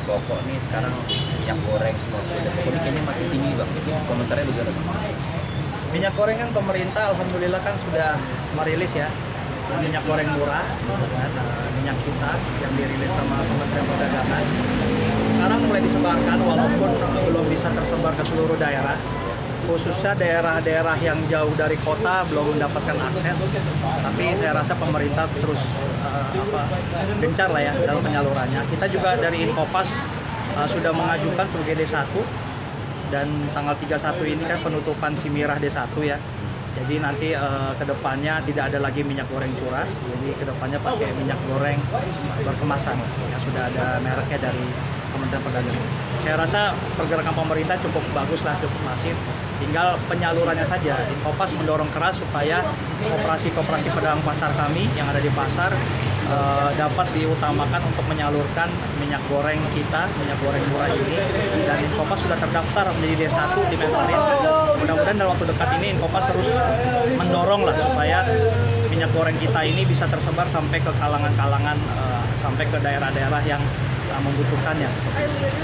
pokok nih sekarang minyak goreng semua bahan pokok ini kayaknya masih tinggi bang. Ini komentarnya bagaimana? Minyak goreng kan pemerintah alhamdulillah kan sudah merilis ya minyak goreng murah, gitu kan, minyak kita yang dirilis sama Kementerian Perdagangan. Sekarang mulai disebarkan walaupun belum bisa tersebar ke seluruh daerah. Khususnya daerah-daerah yang jauh dari kota belum mendapatkan akses. Tapi saya rasa pemerintah terus gencar lah ya dalam penyalurannya. Kita juga dari Inkopas sudah mengajukan sebagai D1 dan tanggal 31 ini kan penutupan Simirah D1 ya. Jadi nanti kedepannya tidak ada lagi minyak goreng curah, jadi kedepannya pakai minyak goreng berkemasan yang sudah ada mereknya dari Kementerian Perdagangan. Saya rasa pergerakan pemerintah cukup bagus lah, cukup masif. Tinggal penyalurannya saja. Inkopas mendorong keras supaya koperasi-koperasi pedagang pasar kami yang ada di pasar dapat diutamakan untuk menyalurkan minyak goreng kita, minyak goreng murah ini. Dan Inkopas sudah terdaftar menjadi D1 di Mentorin. Mudah-mudahan dalam waktu dekat ini Inkopas terus mendorong lah supaya minyak goreng kita ini bisa tersebar sampai ke kalangan-kalangan, sampai ke daerah-daerah yang membutuhkannya.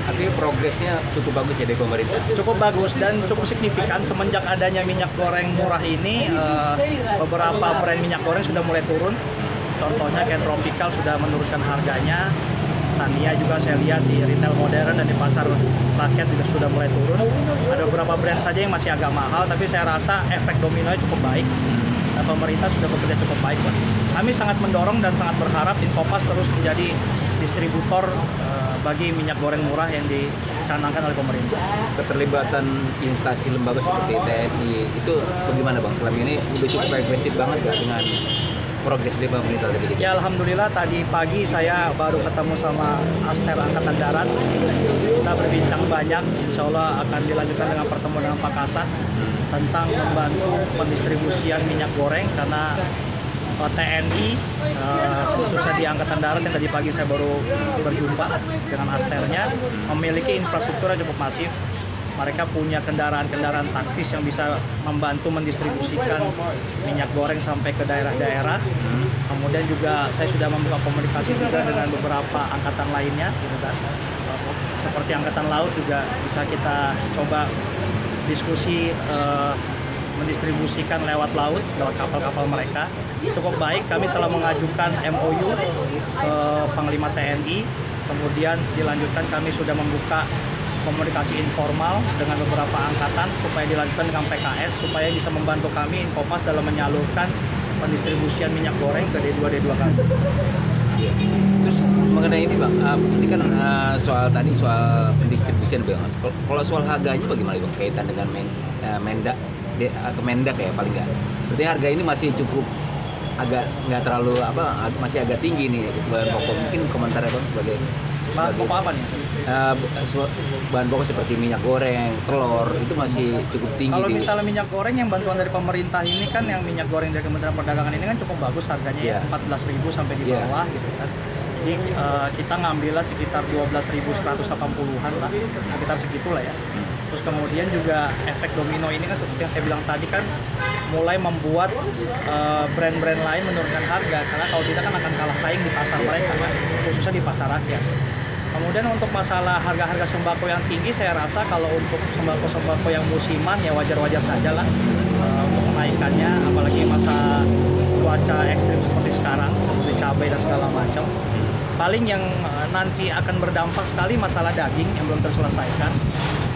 Tapi progresnya cukup bagus ya dari pemerintah. Cukup bagus dan cukup signifikan semenjak adanya minyak goreng murah ini. Beberapa brand minyak goreng sudah mulai turun. Contohnya kayak Tropical sudah menurunkan harganya. Sania juga saya lihat di retail modern dan di pasar rakyat juga sudah mulai turun. Ada beberapa brand saja yang masih agak mahal, tapi saya rasa efek dominonya cukup baik. Dan pemerintah sudah bekerja cukup baik. Kami sangat mendorong dan sangat berharap Inkopas terus menjadi distributor bagi minyak goreng murah yang dicanangkan oleh pemerintah. Keterlibatan instansi lembaga seperti TNI itu bagaimana bang? Selama ini udah cukup efektif banget gak dengan progres dari pemerintah tadi? Ya alhamdulillah tadi pagi saya baru ketemu sama Aster Angkatan Darat. Kita berbincang banyak, insya Allah akan dilanjutkan dengan pertemuan dengan Pak Kasat tentang membantu pendistribusian minyak goreng karena TNI khususnya di Angkatan Darat yang tadi pagi saya baru berjumpa dengan Asternya memiliki infrastruktur yang cukup masif. Mereka punya kendaraan-kendaraan taktis yang bisa membantu mendistribusikan minyak goreng sampai ke daerah-daerah. Kemudian juga saya sudah membuka komunikasi juga dengan beberapa angkatan lainnya, gitu kan. Seperti Angkatan Laut juga bisa kita coba diskusi mendistribusikan lewat laut, lewat kapal-kapal mereka. Cukup baik, kami telah mengajukan MOU ke Panglima TNI. Kemudian dilanjutkan kami sudah membuka komunikasi informal dengan beberapa angkatan supaya dilanjutkan dengan PKS supaya bisa membantu kami Inkopas dalam menyalurkan pendistribusian minyak goreng ke D2 kami. Terus mengenai ini bang, ini kan soal pendistribusian bang. Kalau soal harganya bagaimana bang kaitan dengan Kemendak ya paling nggak. Berarti harga ini masih cukup agak nggak terlalu masih agak tinggi nih bahan pokok. Mungkin komentarnya bang sebagai bahan pokok apa nih? Bahan pokok seperti minyak goreng, telur itu masih cukup tinggi. Kalau misalnya minyak goreng yang bantuan dari pemerintah ini kan yang minyak goreng dari Kementerian Perdagangan ini kan cukup bagus harganya ya 14.000 sampai di bawah gitu kan. Jadi kita ngambilnya sekitar 12.180-an lah, sekitar segitulah ya. Terus kemudian juga efek domino ini kan seperti yang saya bilang tadi kan mulai membuat brand-brand lain menurunkan harga karena kalau tidak kan akan kalah saing di pasar mereka kan, khususnya di pasar rakyat. Kemudian untuk masalah harga-harga sembako yang tinggi saya rasa kalau untuk sembako-sembako yang musiman ya wajar-wajar saja lah untuk menaikkannya, apalagi masa cuaca ekstrim seperti sekarang seperti cabai dan segala macam. Paling yang nanti akan berdampak sekali masalah daging yang belum terselesaikan.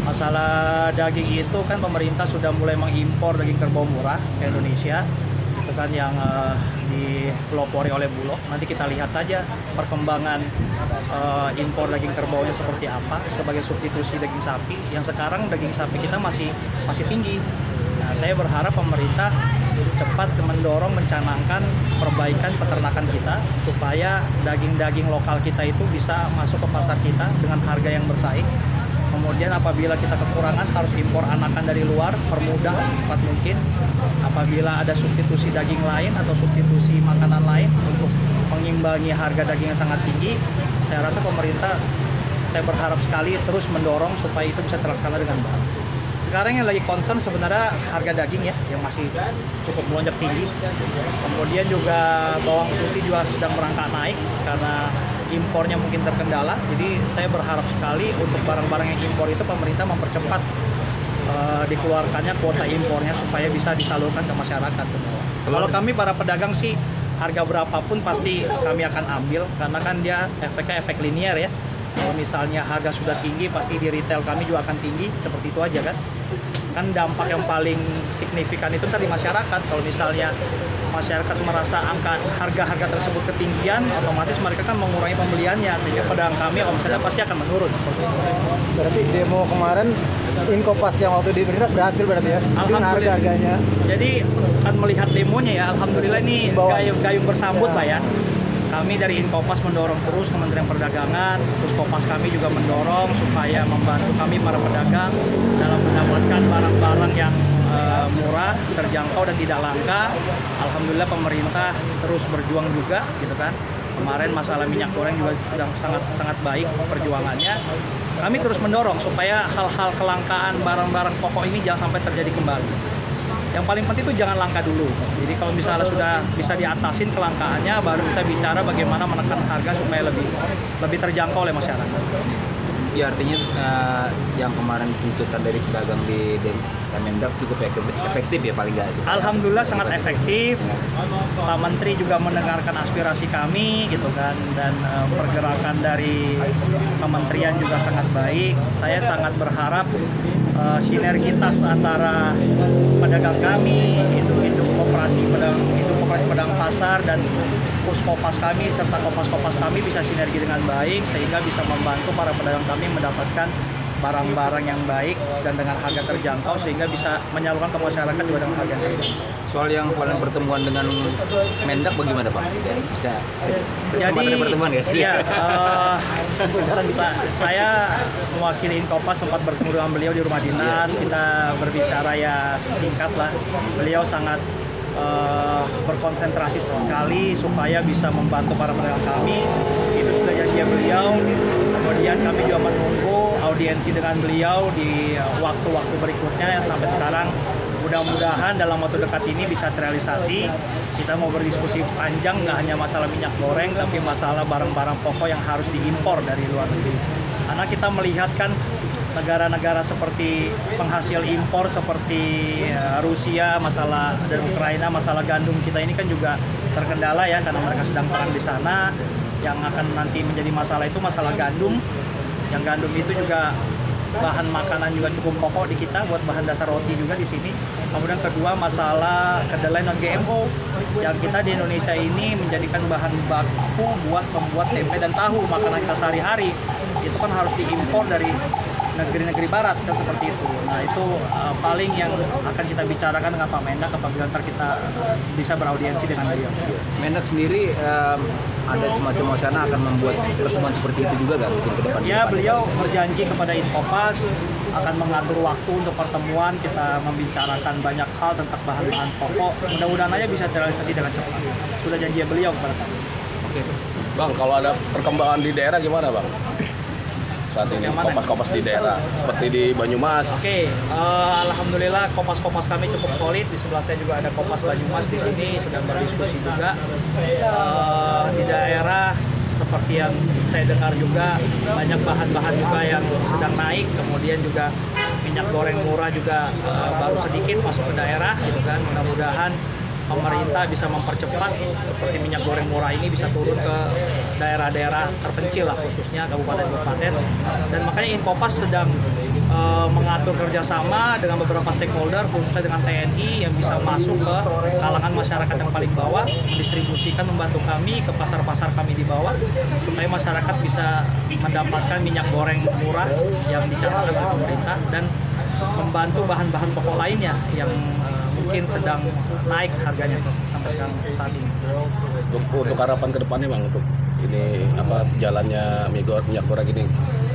Masalah daging itu kan pemerintah sudah mulai mengimpor daging kerbau murah ke Indonesia, itu kan yang dipelopori oleh Bulog. Nanti kita lihat saja perkembangan impor daging kerbaunya seperti apa sebagai substitusi daging sapi. Yang sekarang daging sapi kita masih tinggi. Nah, saya berharap pemerintah cepat mendorong mencanangkan perbaikan peternakan kita supaya daging-daging lokal kita itu bisa masuk ke pasar kita dengan harga yang bersaing. Kemudian apabila kita kekurangan harus impor anakan dari luar, permudah secepat mungkin. Apabila ada substitusi daging lain atau substitusi makanan lain untuk mengimbangi harga daging yang sangat tinggi, saya rasa pemerintah, saya berharap sekali terus mendorong supaya itu bisa terlaksana dengan baik. Sekarang yang lagi concern sebenarnya harga daging ya, yang masih cukup melonjak tinggi. Kemudian juga bawang putih juga sedang merangkak naik karena impornya mungkin terkendala. Jadi saya berharap sekali untuk barang-barang yang impor itu pemerintah mempercepat dikeluarkannya kuota impornya supaya bisa disalurkan ke masyarakat. Kalau kami para pedagang sih harga berapapun pasti kami akan ambil karena kan dia efeknya efek linier ya. Kalau misalnya harga sudah tinggi pasti di retail kami juga akan tinggi, seperti itu aja kan. Kan dampak yang paling signifikan itu tadi masyarakat. Kalau misalnya masyarakat merasa harga-harga tersebut ketinggian, otomatis mereka kan mengurangi pembeliannya sehingga pedagang kami omsetnya pasti akan menurun seperti itu. Berarti demo kemarin Inkopas yang waktu diberita berhasil berarti ya? Dengan harga-harganya. Jadi kan melihat demonya ya, alhamdulillah ini gayung bersambut lah ya. Kami dari Inkopas mendorong terus Kementerian Perdagangan, terus Kopas kami juga mendorong supaya membantu kami para pedagang dalam mendapatkan barang-barang yang murah, terjangkau dan tidak langka. Alhamdulillah pemerintah terus berjuang juga gitu kan. Kemarin masalah minyak goreng juga sudah sangat baik perjuangannya. Kami terus mendorong supaya hal-hal kelangkaan barang-barang pokok ini jangan sampai terjadi kembali. Yang paling penting itu jangan langka dulu. Jadi kalau misalnya sudah bisa diatasin kelangkaannya, baru kita bicara bagaimana menekan harga supaya lebih terjangkau oleh masyarakat. Ya artinya yang kemarin tuntutan dari pedagang di Kemendak cukup efektif ya paling nggak sih? Alhamdulillah sangat efektif. Pak Menteri juga mendengarkan aspirasi kami gitu kan, dan pergerakan dari kementerian juga sangat baik. Saya sangat berharap sinergitas antara pedagang kami, induk koperasi pedagang pasar dan puskopas kami serta kopas-kopas kami bisa sinergi dengan baik sehingga bisa membantu para pedagang kami mendapatkan barang-barang yang baik dan dengan harga terjangkau sehingga bisa menyalurkan ke masyarakat juga dengan harga yang terjangkau. Soal yang kemarin pertemuan dengan Mendak bagaimana Pak? Bisa jadi pertemuan ya? Iya, saya mewakili Inkopas sempat bertemu dengan beliau di rumah dinas. Kita berbicara ya singkat lah. Beliau sangat berkonsentrasi sekali supaya bisa membantu para pedagang kami. Itu sudah janji beliau. Kemudian kami juga menunggu audiensi dengan beliau di waktu-waktu berikutnya yang sampai sekarang mudah-mudahan dalam waktu dekat ini bisa terrealisasi. Kita mau berdiskusi panjang nggak hanya masalah minyak goreng tapi masalah barang-barang pokok yang harus diimpor dari luar negeri. Karena kita melihat kan negara-negara seperti penghasil impor seperti Rusia, masalah dan Ukraina, masalah gandum kita ini kan juga terkendala ya karena mereka sedang perang di sana. Yang akan nanti menjadi masalah itu masalah gandum. Yang gandum itu juga bahan makanan juga cukup pokok di kita buat bahan dasar roti juga di sini. Kemudian kedua masalah kedelai non GMO yang kita di Indonesia ini menjadikan bahan baku buat membuat tempe dan tahu makanan kita sehari-hari. Itu kan harus diimpor dari negeri-negeri barat kan seperti itu. Nah itu paling yang akan kita bicarakan dengan Pak Mendak apabila ntar kita bisa beraudiensi dengan beliau. Mendak sendiri ada semacam wacana akan membuat pertemuan seperti itu juga nggak mungkin ke depan? Ya beliau berjanji kepada Inkopas akan mengatur waktu untuk pertemuan, kita membicarakan banyak hal tentang bahan-bahan pokok. Mudah-mudahan aja bisa terrealisasi dengan cepat. Sudah janji beliau kepada kami. Oke. Bang, kalau ada perkembangan di daerah gimana Bang? Saat ini kopas-kopas di daerah seperti di Banyumas. Oke, alhamdulillah kopas-kopas kami cukup solid. Di sebelah saya juga ada Kopas Banyumas di sini sedang berdiskusi juga. Di daerah seperti yang saya dengar juga banyak bahan-bahan juga yang sedang naik. Kemudian juga minyak goreng murah juga baru sedikit masuk ke daerah gitu kan. Mudah-mudahan pemerintah bisa mempercepat seperti minyak goreng murah ini bisa turun ke daerah-daerah terpencil lah khususnya kabupaten-kabupaten. Dan makanya Inkopas sedang mengatur kerjasama dengan beberapa stakeholder khususnya dengan TNI yang bisa masuk ke kalangan masyarakat yang paling bawah, mendistribusikan membantu kami ke pasar-pasar kami di bawah supaya masyarakat bisa mendapatkan minyak goreng murah yang dicanangkan oleh pemerintah dan membantu bahan-bahan pokok lainnya yang mungkin sedang naik harganya sampai sekarang saat ini. Untuk harapan kedepannya Bang, untuk ini apa jalannya minyak goreng ini?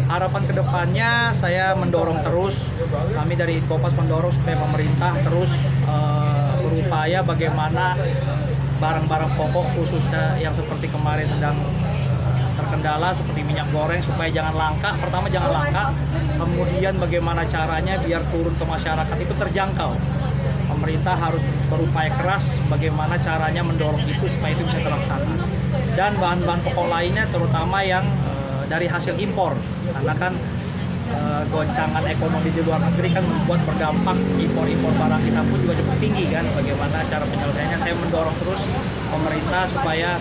Harapan kedepannya saya mendorong terus, kami dari Inkopas mendorong supaya pemerintah terus berupaya bagaimana barang-barang pokok khususnya yang seperti kemarin sedang terkendala seperti minyak goreng supaya jangan langka. Pertama jangan langka, kemudian bagaimana caranya biar turun ke masyarakat itu terjangkau. Pemerintah harus berupaya keras bagaimana caranya mendorong itu supaya itu bisa terlaksana. dan bahan-bahan pokok lainnya terutama yang dari hasil impor, karena kan goncangan ekonomi di luar negeri kan membuat berdampak impor barang kita pun juga cukup tinggi kan. Bagaimana cara penyelesaiannya, saya mendorong terus pemerintah supaya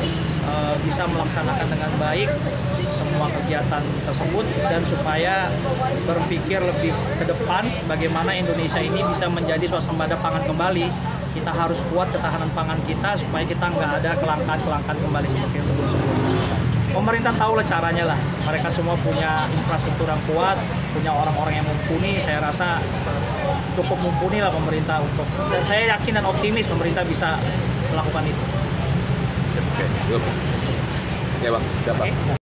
bisa melaksanakan dengan baik semua kegiatan tersebut dan supaya berpikir lebih ke depan bagaimana Indonesia ini bisa menjadi swasembada pangan kembali. Kita harus kuat ketahanan pangan kita supaya kita nggak ada kelangkaan kembali seperti sebelum-sebelumnya. Pemerintah tahu lah caranya lah. Mereka semua punya infrastruktur yang kuat, punya orang-orang yang mumpuni. Saya rasa cukup mumpuni lah pemerintah untuk, dan saya yakin dan optimis pemerintah bisa melakukan itu. Oke, Bang. Siapa? Oke.